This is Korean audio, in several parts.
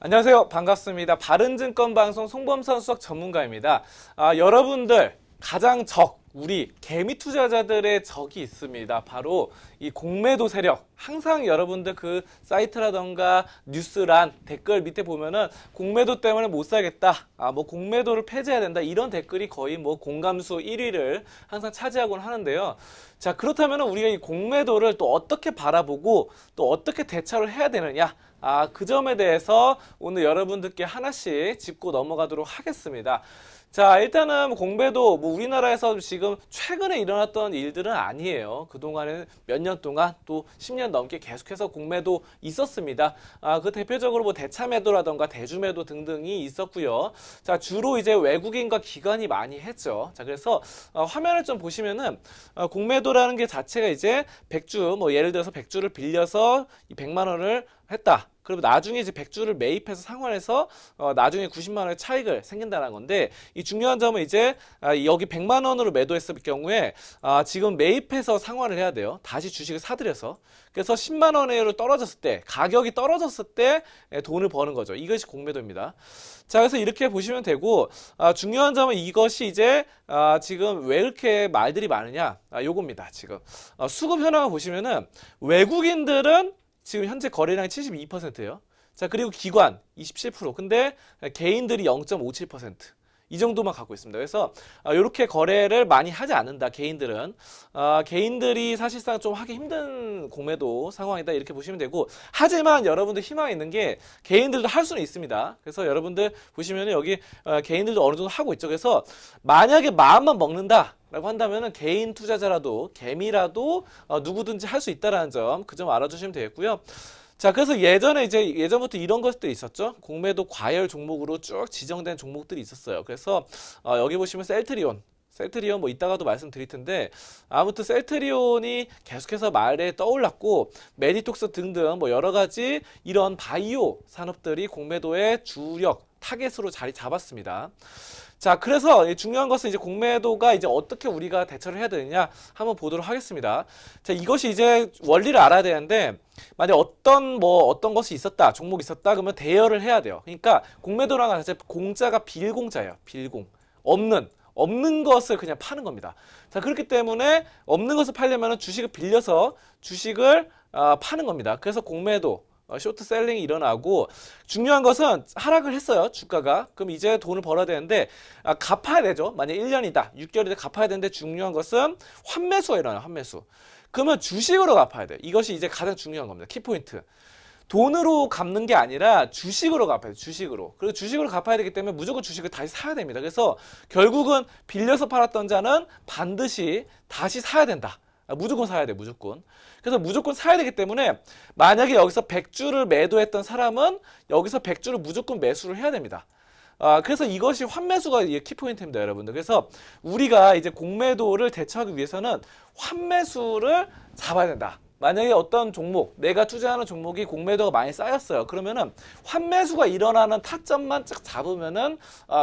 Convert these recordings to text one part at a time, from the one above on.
안녕하세요. 반갑습니다. 바른증권방송 송범선 수석 전문가입니다. 여러분들 가장 우리 개미 투자자들의 적이 있습니다. 바로 이 공매도 세력. 항상 여러분들 그 사이트라던가 뉴스란 댓글 밑에 보면은 공매도 때문에 못 살겠다. 뭐 공매도를 폐지해야 된다. 이런 댓글이 거의 뭐 공감수 1위를 항상 차지하곤 하는데요. 자, 그렇다면 우리가 이 공매도를 또 어떻게 바라보고 또 어떻게 대처를 해야 되느냐? 그 점에 대해서 오늘 여러분들께 하나씩 짚고 넘어가도록 하겠습니다. 자, 일단은 공매도 우리나라에서 지금 최근에 일어났던 일들은 아니에요. 그동안에는 몇 년 동안 또 10년 넘게 계속해서 공매도 있었습니다. 그 대표적으로 대차매도라던가 대주매도 등등이 있었고요. 자, 주로 이제 외국인과 기관이 많이 했죠. 자, 그래서 화면을 좀 보시면은 공매도라는 게 자체가 이제 100주, 예를 들어서 100주를 빌려서 이 100만 원을 했다. 그리고 나중에 이제 100주를 매입해서 상환해서 나중에 90만 원의 차익을 생긴다는 건데, 이 중요한 점은 이제 여기 100만 원으로 매도했을 경우에 지금 매입해서 상환을 해야 돼요. 다시 주식을 사들여서. 그래서 10만 원으로 떨어졌을 때, 가격이 떨어졌을 때 돈을 버는 거죠. 이것이 공매도입니다. 자, 그래서 이렇게 보시면 되고, 중요한 점은 이것이 이제 지금 왜 이렇게 말들이 많으냐? 요겁니다. 지금 수급 현황을 보시면은 외국인들은 지금 현재 거래량이 72%예요. 자, 그리고 기관 27%. 근데 개인들이 0.57%. 이 정도만 갖고 있습니다. 그래서 이렇게 거래를 많이 하지 않는다. 개인들은 개인들이 사실상 좀 하기 힘든 공매도 상황이다. 이렇게 보시면 되고, 하지만 여러분들 희망이 있는 게 개인들도 할 수는 있습니다. 그래서 여러분들 보시면 여기 개인들도 어느 정도 하고 있죠. 그래서 만약에 마음만 먹는다 라고 한다면은 개인 투자자라도 개미라도 누구든지 할 수 있다라는 점, 그 점 알아주시면 되겠고요. 자, 그래서 예전부터 이런 것들이 있었죠. 공매도 과열 종목으로 쭉 지정된 종목들이 있었어요. 그래서 여기 보시면 셀트리온 이따가도 말씀드릴 텐데, 아무튼 셀트리온이 계속해서 말에 떠올랐고, 메디톡스 등등 여러 가지 이런 바이오 산업들이 공매도의 주력 타겟으로 자리 잡았습니다. 자, 그래서 중요한 것은 이제 공매도가 이제 어떻게 우리가 대처를 해야 되느냐 한번 보도록 하겠습니다. 자, 이것이 이제 원리를 알아야 되는데, 만약 어떤 것이 있었다, 종목이 있었다, 그러면 대여를 해야 돼요. 그러니까 공매도라는 것 자체 공짜가 빌공짜예요. 빌공. 없는 것을 그냥 파는 겁니다. 자, 그렇기 때문에 없는 것을 팔려면 주식을 빌려서 주식을 파는 겁니다. 그래서 공매도, 쇼트셀링이 일어나고, 중요한 것은 하락을 했어요, 주가가. 그럼 이제 돈을 벌어야 되는데 갚아야 되죠. 만약 1년이다, 6개월이다 갚아야 되는데, 중요한 것은 환매수가 일어나요. 환매수. 그러면 주식으로 갚아야 돼. 이것이 이제 가장 중요한 겁니다. 키포인트. 돈으로 갚는 게 아니라 주식으로 갚아야 돼요. 주식으로. 그리고 주식으로 갚아야 되기 때문에 무조건 주식을 다시 사야 됩니다. 그래서 결국은 빌려서 팔았던 자는 반드시 다시 사야 된다. 무조건 사야 돼, 무조건. 그래서 무조건 사야 되기 때문에 만약에 여기서 100주를 매도했던 사람은 여기서 100주를 무조건 매수를 해야 됩니다. 그래서 이것이 환매수가 키포인트입니다, 여러분들. 그래서 우리가 이제 공매도를 대처하기 위해서는 환매수를 잡아야 된다. 만약에 어떤 종목, 내가 투자하는 종목이 공매도가 많이 쌓였어요. 그러면은 환매수가 일어나는 타점만 쫙 잡으면은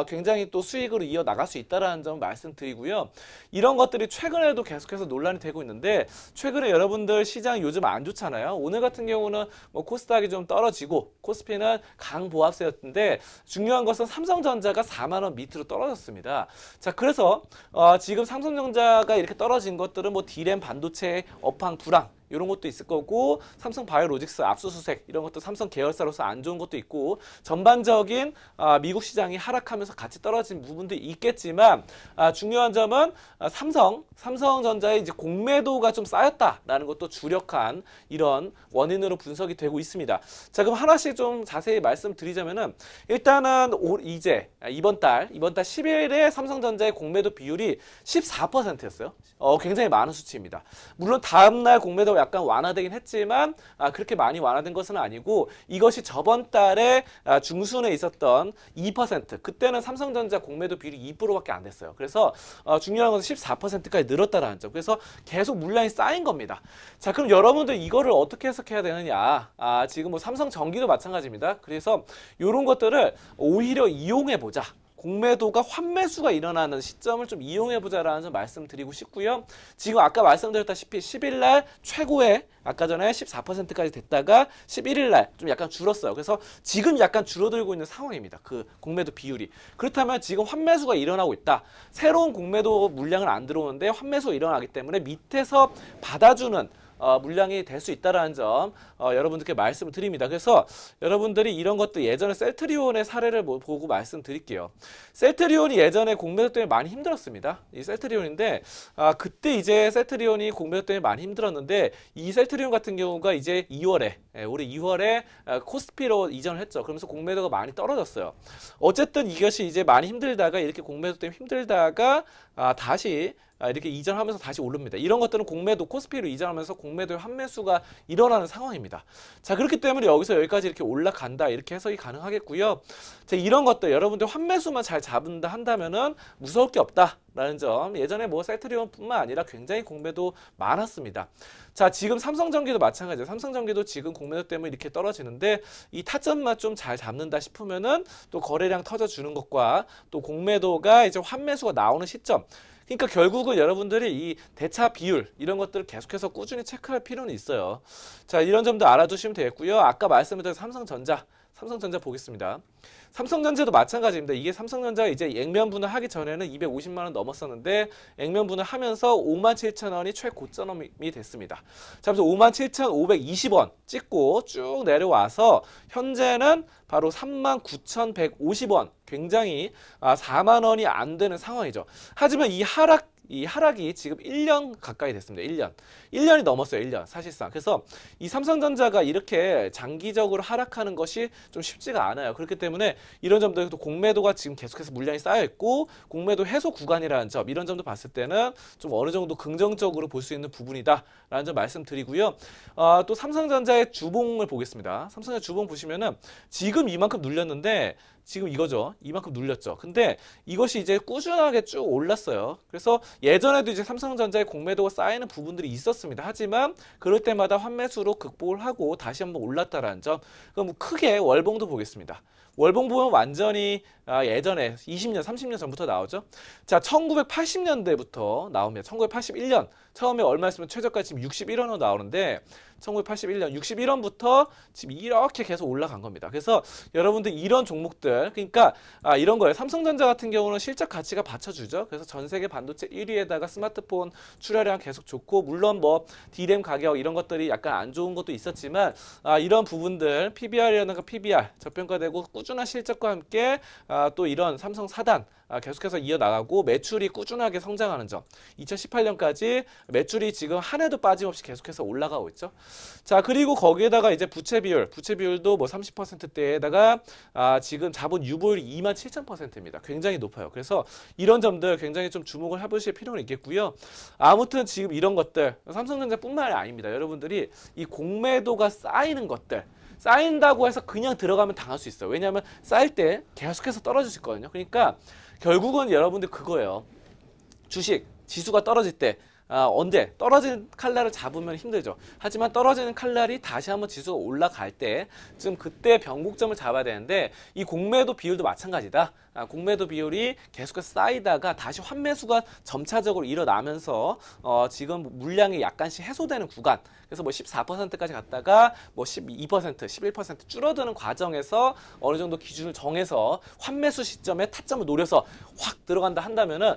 굉장히 또 수익으로 이어나갈 수 있다는 점 말씀드리고요. 이런 것들이 최근에도 계속해서 논란이 되고 있는데, 최근에 여러분들 시장이 요즘 안 좋잖아요. 오늘 같은 경우는 코스닥이 좀 떨어지고 코스피는 강보합세였는데, 중요한 것은 삼성전자가 4만 원 밑으로 떨어졌습니다. 자, 그래서 지금 삼성전자가 이렇게 떨어진 것들은 디램 반도체 업황 불황 이런 것도 있을 거고, 삼성바이오로직스 압수수색 이런 것도 삼성 계열사로서 안 좋은 것도 있고, 전반적인 미국 시장이 하락하면서 같이 떨어진 부분도 있겠지만, 중요한 점은 삼성전자의 이제 공매도가 좀 쌓였다라는 것도 주력한 이런 원인으로 분석이 되고 있습니다. 자, 그럼 하나씩 좀 자세히 말씀드리자면은, 일단은 이번 달 10일에 삼성전자의 공매도 비율이 14%였어요. 굉장히 많은 수치입니다. 물론 다음날 공매도가 약간 완화되긴 했지만 그렇게 많이 완화된 것은 아니고, 이것이 저번 달에 중순에 있었던 2%, 그때는 삼성전자 공매도 비율이 2%밖에 안 됐어요. 그래서 중요한 것은 14%까지 늘었다라는 점. 그래서 계속 물량이 쌓인 겁니다. 자, 그럼 여러분들 이거를 어떻게 해석해야 되느냐? 지금 삼성전기도 마찬가지입니다. 그래서 이런 것들을 오히려 이용해 보자. 공매도가 환매수가 일어나는 시점을 좀 이용해보자라는 점 말씀드리고 싶고요. 지금 아까 말씀드렸다시피 10일 날 최고의 아까 전에 14%까지 됐다가 11일 날 좀 약간 줄었어요. 그래서 지금 약간 줄어들고 있는 상황입니다. 그 공매도 비율이. 그렇다면 지금 환매수가 일어나고 있다. 새로운 공매도 물량은 안 들어오는데 환매수가 일어나기 때문에 밑에서 받아주는 물량이 될 수 있다는 점 여러분들께 말씀을 드립니다. 그래서 여러분들이 이런 것도 예전에 셀트리온의 사례를 보고 말씀드릴게요. 셀트리온이 예전에 공매도 때문에 많이 힘들었습니다. 이 셀트리온인데 그때 이제 셀트리온이 공매도 때문에 많이 힘들었는데 이 셀트리온 같은 경우가 이제 2월에 올해 2월에 코스피로 이전을 했죠. 그러면서 공매도가 많이 떨어졌어요. 어쨌든 이것이 이제 많이 힘들다가 이렇게 공매도 때문에 힘들다가 다시 이렇게 이전하면서 다시 오릅니다. 이런 것들은 공매도 코스피로 이전하면서 공매도의 환매수가 일어나는 상황입니다. 자, 그렇기 때문에 여기서 여기까지 이렇게 올라간다 이렇게 해석이 가능하겠고요. 자, 이런 것들 여러분들 환매수만 잘 잡는다 한다면은 무서울 게 없다라는 점. 예전에 뭐 셀트리온뿐만 아니라 굉장히 공매도 많았습니다. 자, 지금 삼성전기도 마찬가지예요. 삼성전기도 지금 공매도 때문에 이렇게 떨어지는데 이 타점만 좀 잘 잡는다 싶으면은 또 거래량 터져주는 것과 또 공매도가 이제 환매수가 나오는 시점. 그러니까 결국은 여러분들이 이 대차 비율 이런 것들을 계속해서 꾸준히 체크할 필요는 있어요. 자, 이런 점도 알아두시면 되겠고요. 아까 말씀드린 삼성전자 보겠습니다. 삼성전자도 마찬가지입니다. 이게 삼성전자가 이제 액면분할 하기 전에는 250만 원 넘었었는데 액면분할 하면서 57,000원이 최고점이 됐습니다. 자, 그래서 57,520원 찍고 쭉 내려와서 현재는 바로 39,150원. 굉장히 4만 원이 안 되는 상황이죠. 하지만 이 하락이 지금 1년 가까이 됐습니다. 1년이 넘었어요. 1년 사실상. 그래서 이 삼성전자가 이렇게 장기적으로 하락하는 것이 좀 쉽지가 않아요. 그렇기 때문에 이런 점들도 공매도가 지금 계속해서 물량이 쌓여있고 공매도 해소 구간이라는 점 이런 점도 봤을 때는 좀 어느 정도 긍정적으로 볼 수 있는 부분이다라는 점 말씀드리고요. 또 삼성전자의 주봉을 보겠습니다. 삼성전자 주봉 보시면은 지금 이만큼 눌렸는데 지금 이거죠. 이만큼 눌렸죠. 근데 이것이 이제 꾸준하게 쭉 올랐어요. 그래서 예전에도 이제 삼성전자의 공매도가 쌓이는 부분들이 있었습니다. 하지만 그럴 때마다 환매수로 극복을 하고 다시 한번 올랐다라는 점. 그럼 크게 월봉도 보겠습니다. 월봉 보면 완전히 예전에 20년, 30년 전부터 나오죠. 자, 1980년대부터 나옵니다. 1981년 처음에 얼마였으면 최저가 지금 61원으로 나오는데 1981년 61원부터 지금 이렇게 계속 올라간 겁니다. 그래서 여러분들 이런 종목들 그러니까 이런 거예요. 삼성전자 같은 경우는 실적 가치가 받쳐주죠. 그래서 전 세계 반도체 1위에다가 스마트폰 출하량 계속 좋고 물론 뭐 D램 가격 이런 것들이 약간 안 좋은 것도 있었지만 이런 부분들 PBR이라든가 PBR 저평가되고 꾸준한 실적과 함께 또 이런 삼성 사단 계속해서 이어나가고 매출이 꾸준하게 성장하는 점 2018년까지 매출이 지금 한 해도 빠짐없이 계속해서 올라가고 있죠. 자, 그리고 거기에다가 이제 부채 비율도 뭐 30%대에다가 지금 자본 유보율이 27,000%입니다. 굉장히 높아요. 그래서 이런 점들 굉장히 좀 주목을 해보실 필요는 있겠고요. 아무튼 지금 이런 것들 삼성전자뿐만 아닙니다. 여러분들이 이 공매도가 쌓이는 것들 쌓인다고 해서 그냥 들어가면 당할 수 있어요. 왜냐하면 쌓일 때 계속해서 떨어질 수 있거든요. 그러니까 결국은 여러분들 그거예요. 주식 지수가 떨어질 때 언제 떨어지는 칼날을 잡으면 힘들죠. 하지만 떨어지는 칼날이 다시 한번 지수가 올라갈 때 지금 그때 변곡점을 잡아야 되는데 이 공매도 비율도 마찬가지다. 공매도 비율이 계속해서 쌓이다가 다시 환매수가 점차적으로 일어나면서 지금 물량이 약간씩 해소되는 구간 그래서 뭐 14%까지 갔다가 뭐 12%, 11% 줄어드는 과정에서 어느 정도 기준을 정해서 환매수 시점에 타점을 노려서 확 들어간다 한다면은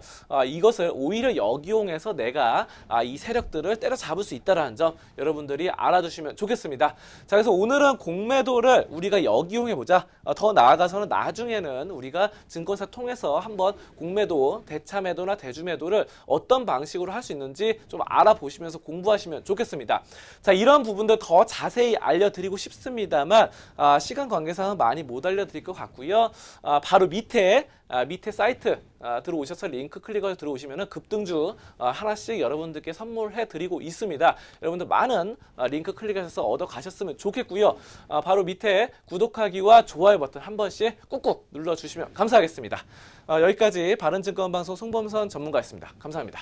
이것을 오히려 역이용해서 내가 이 세력들을 때려잡을 수 있다는 점 여러분들이 알아두시면 좋겠습니다. 자, 그래서 오늘은 공매도를 우리가 역이용해보자. 더 나아가서는 나중에는 우리가 증권사 통해서 한번 공매도, 대차매도나 대주매도를 어떤 방식으로 할 수 있는지 좀 알아보시면서 공부하시면 좋겠습니다. 자, 이런 부분들 더 자세히 알려드리고 싶습니다만 시간 관계상은 많이 못 알려드릴 것 같고요. 바로 밑에 사이트 들어오셔서 링크 클릭해서 들어오시면 급등주 하나씩 여러분들께 선물해 드리고 있습니다. 여러분들 많은 링크 클릭해서 얻어 가셨으면 좋겠고요. 바로 밑에 구독하기와 좋아요 버튼 한 번씩 꾹꾹 눌러주시면 감사하겠습니다. 여기까지 바른증권방송 송범선 전문가였습니다. 감사합니다.